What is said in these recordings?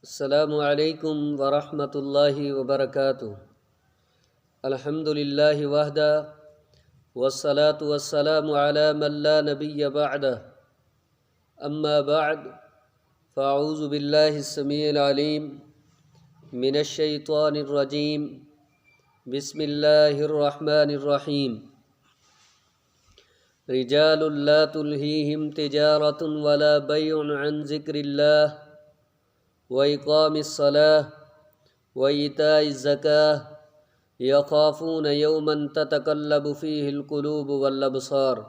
السلام علیکم ورحمۃ اللہ وبرکاتہ۔ الحمد للہ وحدہ والصلاة والسلام علی من لا نبی بعدہ، اما بعد فاعوذ باللہ السمیع العلیم من الشیطان الرجیم، بسم اللہ الرحمن الرحیم۔ رجال لا تلہیہم تجارۃ ولا بیع عن ذکر اللہ وإقام الصلاة وإيتاء الزكاة يخافون يوما تتقلب فيه القلوب والأبصار۔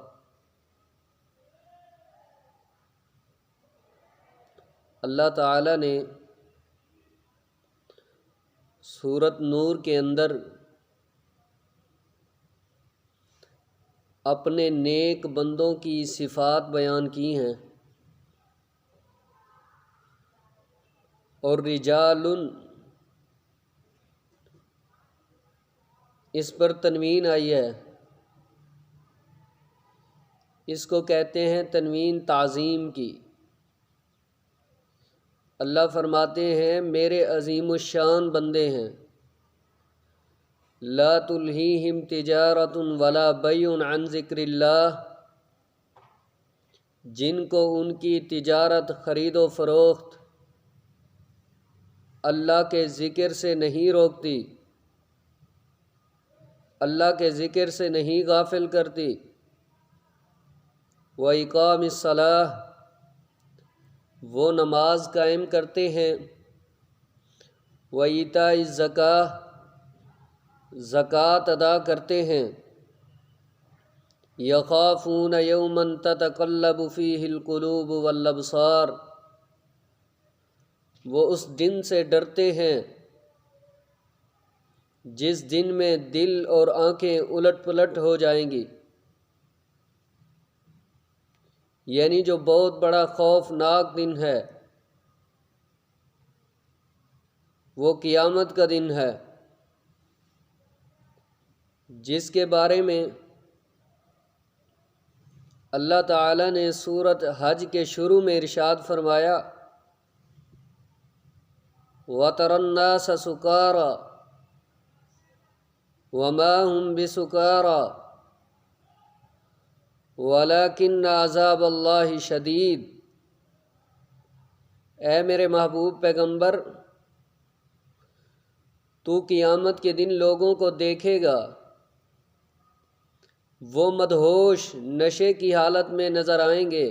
اللہ تعالی نے سورۃ نور کے اندر اپنے نیک بندوں کی صفات بیان کی ہیں، اور رجال اس پر تنوین آئی ہے، اس کو کہتے ہیں تنوین تعظیم کی۔ اللہ فرماتے ہیں میرے عظیم الشان بندے ہیں، لا تلہیہم تجارۃ ولا بیع عن ذکر اللہ، جن کو ان کی تجارت خرید و فروخت اللہ کے ذکر سے نہیں روکتی، اللہ کے ذکر سے نہیں غافل کرتی۔ وإقام الصلاة، وہ نماز قائم کرتے ہیں۔ وإیتاء الزکاة، زکوٰۃ ادا کرتے ہیں۔ یخافون یوما تتقلب فیہ القلوب والابصار، وہ اس دن سے ڈرتے ہیں جس دن میں دل اور آنکھیں الٹ پلٹ ہو جائیں گی، یعنی جو بہت بڑا خوفناک دن ہے، وہ قیامت کا دن ہے، جس کے بارے میں اللہ تعالی نے سورۃ حج کے شروع میں ارشاد فرمایا، وَتَرَى النَّاسَ سُكَارَى وَمَا هُمْ بِسُكَارَى وَلَكِنَّ عَذَابَ اللَّهِ شَدِيدٌ۔ اے میرے محبوب پیغمبر، تو قیامت کے دن لوگوں کو دیکھے گا، وہ مدہوش نشے کی حالت میں نظر آئیں گے،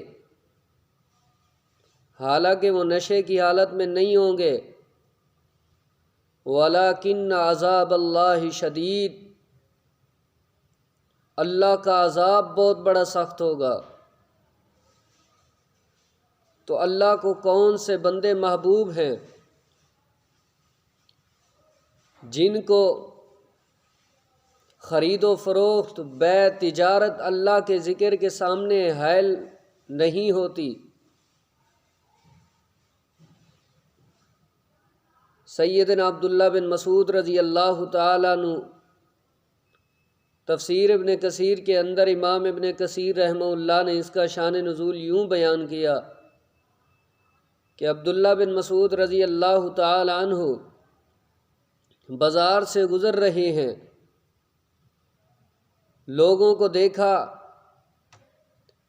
حالانکہ وہ نشے کی حالت میں نہیں ہوں گے۔ وَلَكِنَّ عَذَابَ اللَّهِ شَدِيدٌ، اللہ کا عذاب بہت بڑا سخت ہوگا۔ تو اللہ کو کون سے بندے محبوب ہیں جن کو خرید و فروخت، بیع، تجارت اللہ کے ذکر کے سامنے حائل نہیں ہوتی۔ سیدنا عبداللہ بن مسعود رضی اللہ تعالیٰ عنہ تفسیر ابن کثیر کے اندر امام ابن کثیر رحمہ اللہ نے اس کا شان نزول یوں بیان کیا کہ عبداللہ بن مسعود رضی اللہ تعالیٰ عنہ بازار سے گزر رہے ہیں، لوگوں کو دیکھا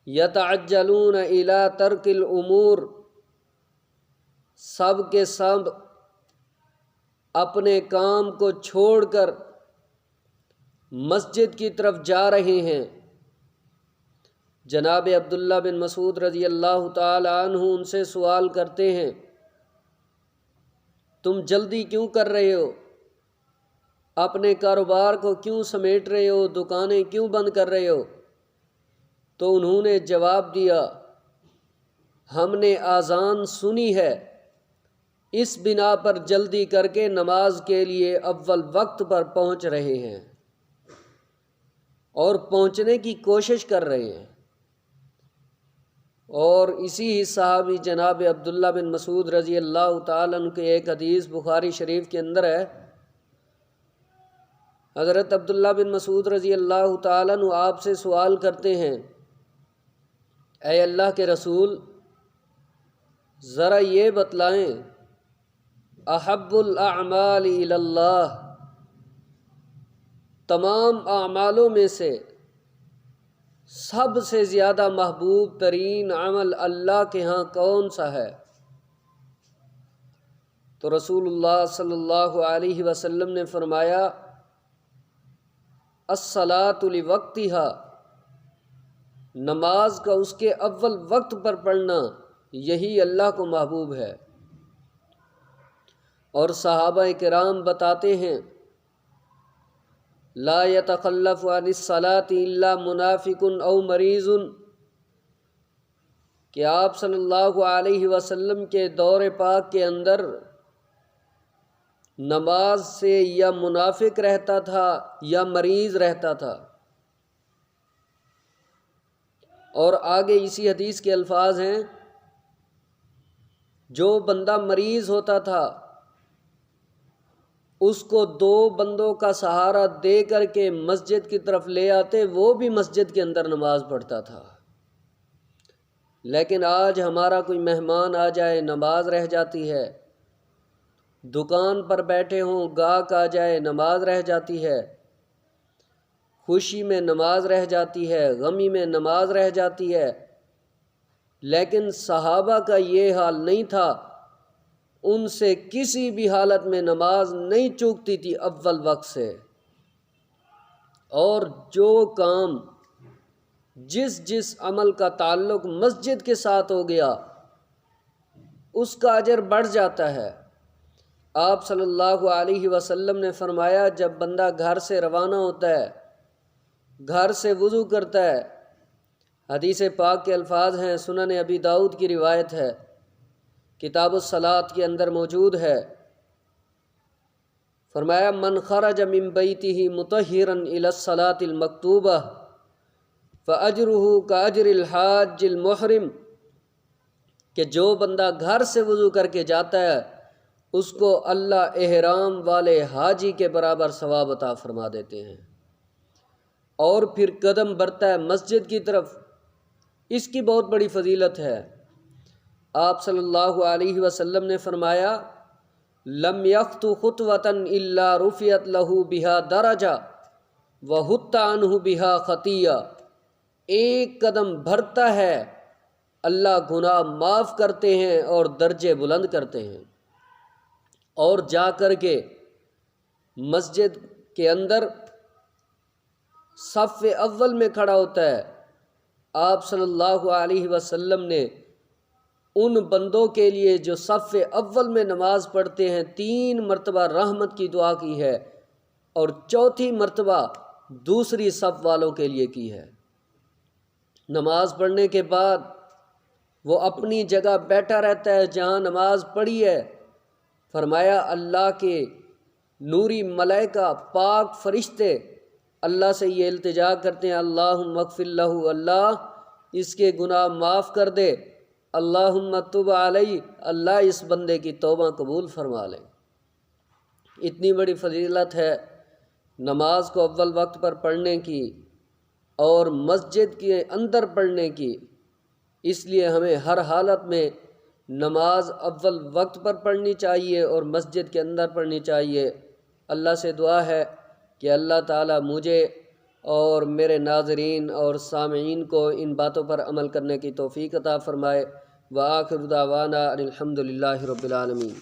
یتعجلون الی ترک الامور، سب کے سب اپنے کام کو چھوڑ کر مسجد کی طرف جا رہے ہیں۔ جناب عبداللہ بن مسعود رضی اللہ تعالی عنہ ان سے سوال کرتے ہیں، تم جلدی کیوں کر رہے ہو؟ اپنے کاروبار کو کیوں سمیٹ رہے ہو؟ دکانیں کیوں بند کر رہے ہو؟ تو انہوں نے جواب دیا، ہم نے اذان سنی ہے، اس بنا پر جلدی کر کے نماز کے لیے اول وقت پر پہنچ رہے ہیں اور پہنچنے کی کوشش کر رہے ہیں۔ اور اسی صحابی جناب عبداللہ بن مسعود رضی اللہ تعالیٰ عنہ کے ایک حدیث بخاری شریف کے اندر ہے، حضرت عبداللہ بن مسعود رضی اللہ تعالیٰ عنہ آپ سے سوال کرتے ہیں، اے اللہ کے رسول، ذرا یہ بتلائیں احب الاعمال الی اللہ، تمام اعمالوں میں سے سب سے زیادہ محبوب ترین عمل اللہ کے ہاں کون سا ہے؟ تو رسول اللہ صلی اللہ علیہ وسلم نے فرمایا الصلاۃ لوقتہا، نماز کا اس کے اول وقت پر پڑھنا، یہی اللہ کو محبوب ہے۔ اور صحابہ کرام بتاتے ہیں لا یتخلف عن الصلاۃ الا منافق او مریض، کہ آپ صلی اللہ علیہ وسلم کے دور پاک کے اندر نماز سے یا منافق رہتا تھا یا مریض رہتا تھا۔ اور آگے اسی حدیث کے الفاظ ہیں جو بندہ مریض ہوتا تھا اس کو دو بندوں کا سہارا دے کر کے مسجد کی طرف لے آتے، وہ بھی مسجد کے اندر نماز پڑھتا تھا۔ لیکن آج ہمارا کوئی مہمان آ جائے نماز رہ جاتی ہے، دکان پر بیٹھے ہوں گاہک آ جائے نماز رہ جاتی ہے، خوشی میں نماز رہ جاتی ہے، غمی میں نماز رہ جاتی ہے۔ لیکن صحابہ کا یہ حال نہیں تھا، ان سے کسی بھی حالت میں نماز نہیں چوکتی تھی اول وقت سے۔ اور جو کام جس عمل کا تعلق مسجد کے ساتھ ہو گیا اس کا اجر بڑھ جاتا ہے۔ آپ صلی اللہ علیہ وسلم نے فرمایا جب بندہ گھر سے روانہ ہوتا ہے، گھر سے وضو کرتا ہے، حدیث پاک کے الفاظ ہیں، سنن ابی داؤد کی روایت ہے، کتاب الصلاۃ کے اندر موجود ہے، فرمایا من خرج من بیتہ مطہرا الی الصلاۃ المکتوبہ فاجرہ کاجر الحاج المحرم، کہ جو بندہ گھر سے وضو کر کے جاتا ہے اس کو اللہ احرام والے حاجی کے برابر ثواب عطا فرما دیتے ہیں۔ اور پھر قدم بڑھتا ہے مسجد کی طرف، اس کی بہت بڑی فضیلت ہے۔ آپ صلی اللہ علیہ وسلم نے فرمایا لم یخط خطوۃ الا رفعت له بها درجہ وحط عنہ بها خطیہ، ایک قدم بڑھتا ہے اللہ گناہ معاف کرتے ہیں اور درجے بلند کرتے ہیں۔ اور جا کر کے مسجد کے اندر صف اول میں کھڑا ہوتا ہے۔ آپ صلی اللہ علیہ وسلم نے ان بندوں کے لیے جو صف اول میں نماز پڑھتے ہیں 3 مرتبہ رحمت کی دعا کی ہے، اور 4تھی مرتبہ دوسری صف والوں کے لیے کی ہے۔ نماز پڑھنے کے بعد وہ اپنی جگہ بیٹھا رہتا ہے جہاں نماز پڑھی ہے۔ فرمایا اللہ کے نوری ملائکہ پاک فرشتے اللہ سے یہ التجا کرتے ہیں اللہم اغفر لہ، اللہ اس کے گناہ معاف کر دے، اللہم تب علیہ، اللہ اس بندے کی توبہ قبول فرما لے۔ اتنی بڑی فضیلت ہے نماز کو اول وقت پر پڑھنے کی اور مسجد کے اندر پڑھنے کی، اس لیے ہمیں ہر حالت میں نماز اول وقت پر پڑھنی چاہیے اور مسجد کے اندر پڑھنی چاہیے۔ اللہ سے دعا ہے کہ اللہ تعالیٰ مجھے اور میرے ناظرین اور سامعین کو ان باتوں پر عمل کرنے کی توفیق عطا فرمائے۔ وآخر دعوانا ان الحمد للہ رب العالمین۔